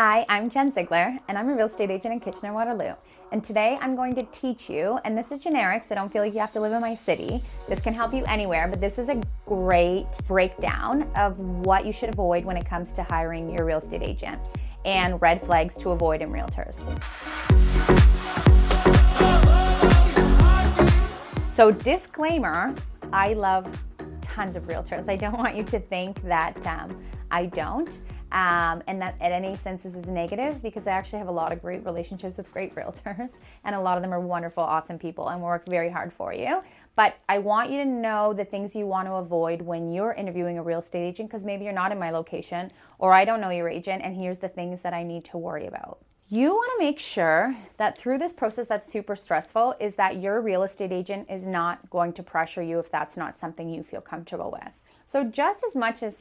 Hi, I'm Jen Ziegler, and I'm a real estate agent in Kitchener-Waterloo. And today I'm going to teach you, and this is generic, so don't feel like you have to live in my city. This can help you anywhere, but this is a great breakdown of what you should avoid when it comes to hiring your real estate agent and red flags to avoid in realtors. So disclaimer, I love tons of realtors. I don't want you to think that I don't. And that in any sense this is negative, because I actually have a lot of great relationships with great realtors, and a lot of them are wonderful, awesome people and work very hard for you. But I want you to know the things you want to avoid when you're interviewing a real estate agent, because maybe you're not in my location or I don't know your agent, and here's the things that I need to worry about. You want to make sure that through this process that's super stressful is that your real estate agent is not going to pressure you if that's not something you feel comfortable with. So just as much as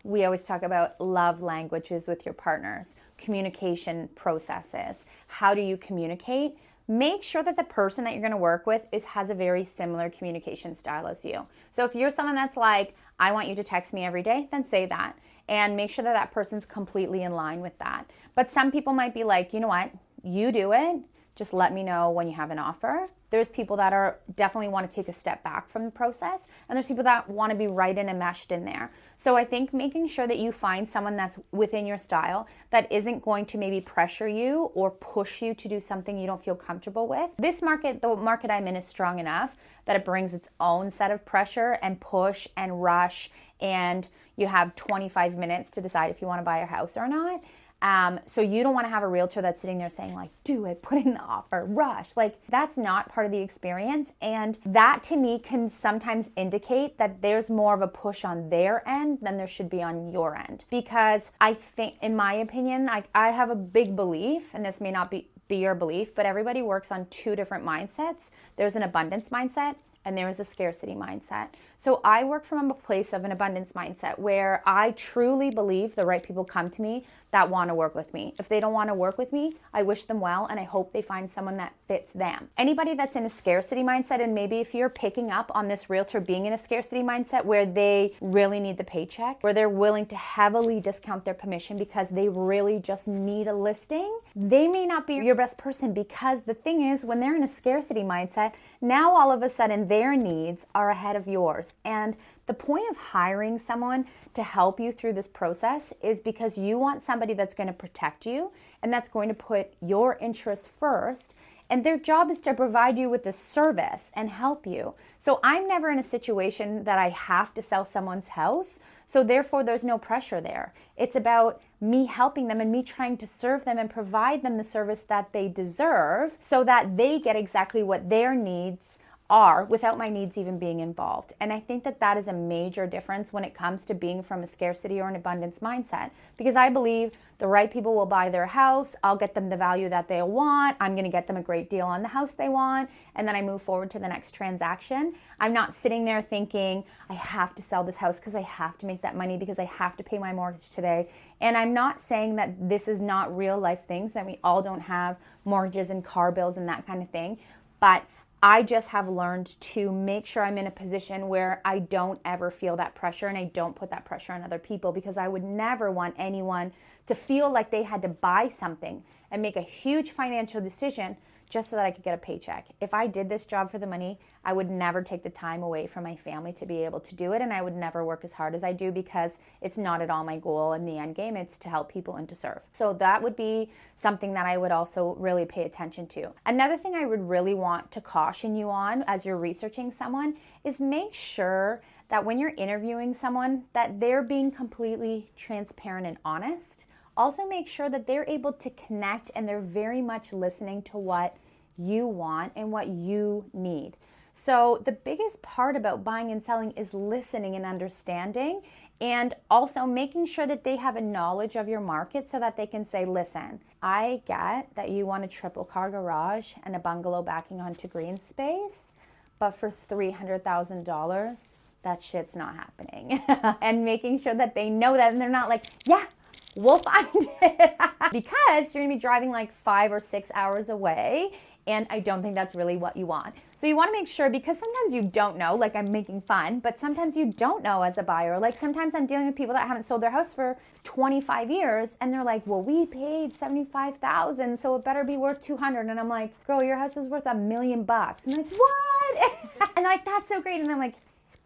we always talk about love languages with your partners, communication processes, how do you communicate? Make sure that the person that you're going to work with has a very similar communication style as you. So if you're someone that's like, I want you to text me every day, then say that. And make sure that that person's completely in line with that. But some people might be like, you know what, you do it. Just let me know when you have an offer. There's people that are definitely want to take a step back from the process, and there's people that want to be right in and meshed in there. So I think making sure that you find someone that's within your style, that isn't going to maybe pressure you or push you to do something you don't feel comfortable with. This market, the market I'm in, is strong enough that it brings its own set of pressure and push and rush, and you have 25 minutes to decide if you want to buy a house or not. So you don't want to have a realtor that's sitting there saying like, do it, put in the offer, rush. Like, that's not part of the experience. And that to me can sometimes indicate that there's more of a push on their end than there should be on your end. Because I think, in my opinion, I have a big belief, and this may not be your belief, but everybody works on two different mindsets. There's an abundance mindset and there is a scarcity mindset. So I work from a place of an abundance mindset where I truly believe the right people come to me that want to work with me. If they don't want to work with me, I wish them well, and I hope they find someone that fits them. Anybody that's in a scarcity mindset, and maybe if you're picking up on this realtor being in a scarcity mindset where they really need the paycheck, where they're willing to heavily discount their commission because they really just need a listing, they may not be your best person, because the thing is, when they're in a scarcity mindset, now all of a sudden their needs are ahead of yours. And the point of hiring someone to help you through this process is because you want somebody that's going to protect you and that's going to put your interests first. And their job is to provide you with the service and help you. So I'm never in a situation that I have to sell someone's house. So therefore, there's no pressure there. It's about me helping them and me trying to serve them and provide them the service that they deserve so that they get exactly what their needs are without my needs even being involved. And I think that that is a major difference when it comes to being from a scarcity or an abundance mindset, because I believe the right people will buy their house. I'll get them the value that they want. I'm going to get them a great deal on the house they want. And then I move forward to the next transaction. I'm not sitting there thinking, I have to sell this house because I have to make that money because I have to pay my mortgage today. And I'm not saying that this is not real life things, that we all don't have mortgages and car bills and that kind of thing. But I just have learned to make sure I'm in a position where I don't ever feel that pressure, and I don't put that pressure on other people, because I would never want anyone to feel like they had to buy something and make a huge financial decision just so that I could get a paycheck. If I did this job for the money, I would never take the time away from my family to be able to do it, and I would never work as hard as I do, because it's not at all my goal in the end game. It's to help people and to serve. So that would be something that I would also really pay attention to. Another thing I would really want to caution you on as you're researching someone is make sure that when you're interviewing someone that they're being completely transparent and honest. Also make sure that they're able to connect and they're very much listening to what you want and what you need. So the biggest part about buying and selling is listening and understanding, and also making sure that they have a knowledge of your market so that they can say, listen, I get that you want a triple car garage and a bungalow backing onto green space, but for $300,000, that shit's not happening. And making sure that they know that, and they're not like, yeah, we'll find it. Because you're gonna be driving like 5 or 6 hours away, And I don't think that's really what you want. So you want to make sure, because sometimes you don't know, like I'm making fun, but sometimes you don't know as a buyer. Like sometimes I'm dealing with people that haven't sold their house for 25 years and they're like, well, we paid $75,000, so it better be worth $200,000. And I'm like, girl, your house is worth $1 million. I'm like, what? And like, that's so great. And I'm like,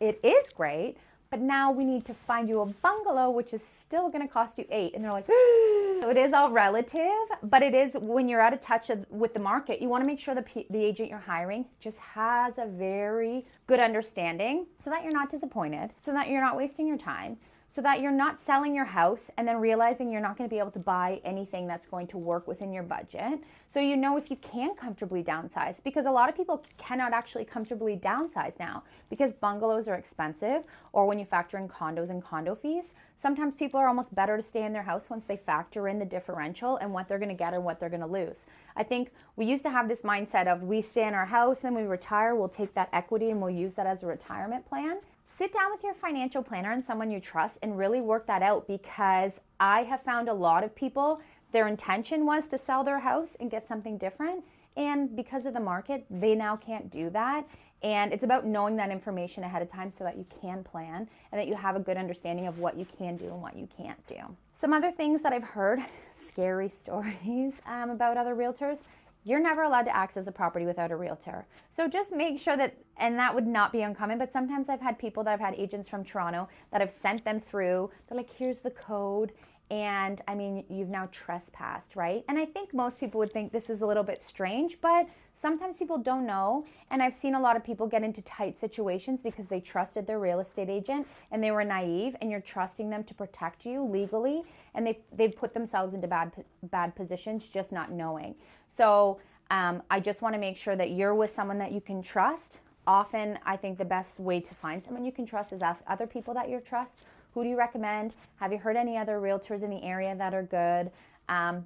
it is great, but now we need to find you a bungalow, which is still going to cost you $8 million. And they're like, so it is all relative, but it is, when you're out of touch with the market, you want to make sure the agent you're hiring just has a very good understanding so that you're not disappointed, so that you're not wasting your time, so that you're not selling your house and then realizing you're not going to be able to buy anything that's going to work within your budget. So you know if you can comfortably downsize, because a lot of people cannot actually comfortably downsize now because bungalows are expensive, or when you factor in condos and condo fees, sometimes people are almost better to stay in their house once they factor in the differential and what they're going to get and what they're going to lose. I think we used to have this mindset of we stay in our house, then we retire, we'll take that equity and we'll use that as a retirement plan. Sit down with your financial planner and someone you trust and really work that out, because I have found a lot of people, their intention was to sell their house and get something different. And because of the market, they now can't do that. And it's about knowing that information ahead of time so that you can plan and that you have a good understanding of what you can do and what you can't do. Some other things that I've heard, scary stories about other realtors. You're never allowed to access a property without a realtor. So just make sure that, and that would not be uncommon, but sometimes I've had people that have had agents from Toronto that have sent them through, they're like, here's the code. And I mean, you've now trespassed, right? And I think most people would think this is a little bit strange, but sometimes people don't know. And I've seen a lot of people get into tight situations because they trusted their real estate agent and they were naive, and you're trusting them to protect you legally. And they've put themselves into bad positions just not knowing. So I just want to make sure that you're with someone that you can trust. Often, I think the best way to find someone you can trust is ask other people that you trust. Who do you recommend? Have you heard any other realtors in the area that are good?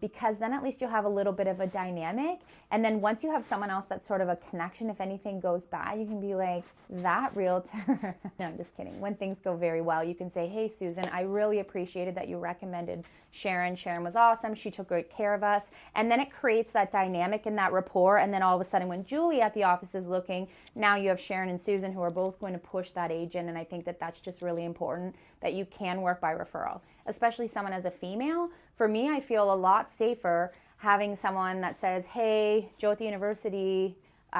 Because then at least you'll have a little bit of a dynamic. And then once you have someone else that's sort of a connection, if anything goes bad, you can be like, that realtor. No, I'm just kidding. When things go very well, you can say, hey, Susan, I really appreciated that you recommended Sharon. Sharon was awesome. She took great care of us. And then it creates that dynamic and that rapport. And then all of a sudden, when Julie at the office is looking, now you have Sharon and Susan who are both going to push that agent. And I think that that's just really important, that you can work by referral, especially someone as a female. For me, I feel a lot safer having someone that says, hey, Joe at the university,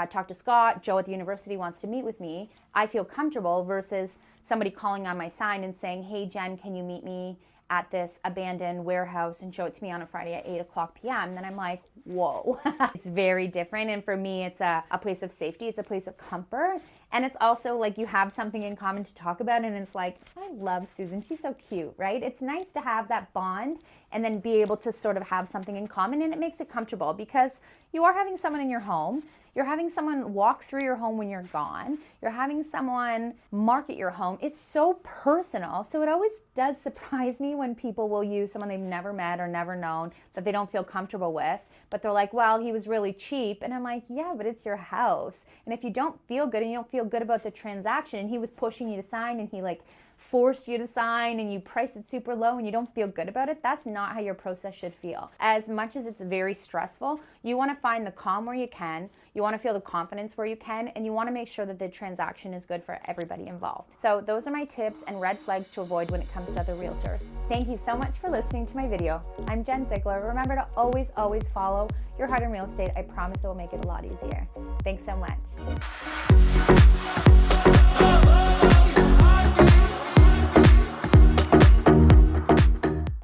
talk to Scott, Joe at the university wants to meet with me. I feel comfortable versus somebody calling on my sign and saying, hey, Jen, can you meet me at this abandoned warehouse and show it to me on a Friday at 8:00 p.m. Then I'm like, whoa. It's very different. And for me, it's a place of safety. It's a place of comfort. And it's also like you have something in common to talk about. And it's like, I love Susan. She's so cute, right? It's nice to have that bond and then be able to sort of have something in common. And it makes it comfortable because you are having someone in your home. You're having someone walk through your home when you're gone. You're having someone market your home. It's so personal. So it always does surprise me when people will use someone they've never met or never known that they don't feel comfortable with. But they're like, well, he was really cheap. And I'm like, yeah, but it's your house. And if you don't feel good and you don't feel good about the transaction, and he was pushing you to sign and he like forced you to sign and you price it super low and you don't feel good about it, that's not how your process should feel. As much as it's very stressful, you want to find the calm where you can, you want to feel the confidence where you can, and you want to make sure that the transaction is good for everybody involved. So those are my tips and red flags to avoid when it comes to other realtors. Thank you so much for listening to my video. I'm Jen Ziegler. Remember to always follow your heart in real estate. I promise it will make it a lot easier. Thanks so much.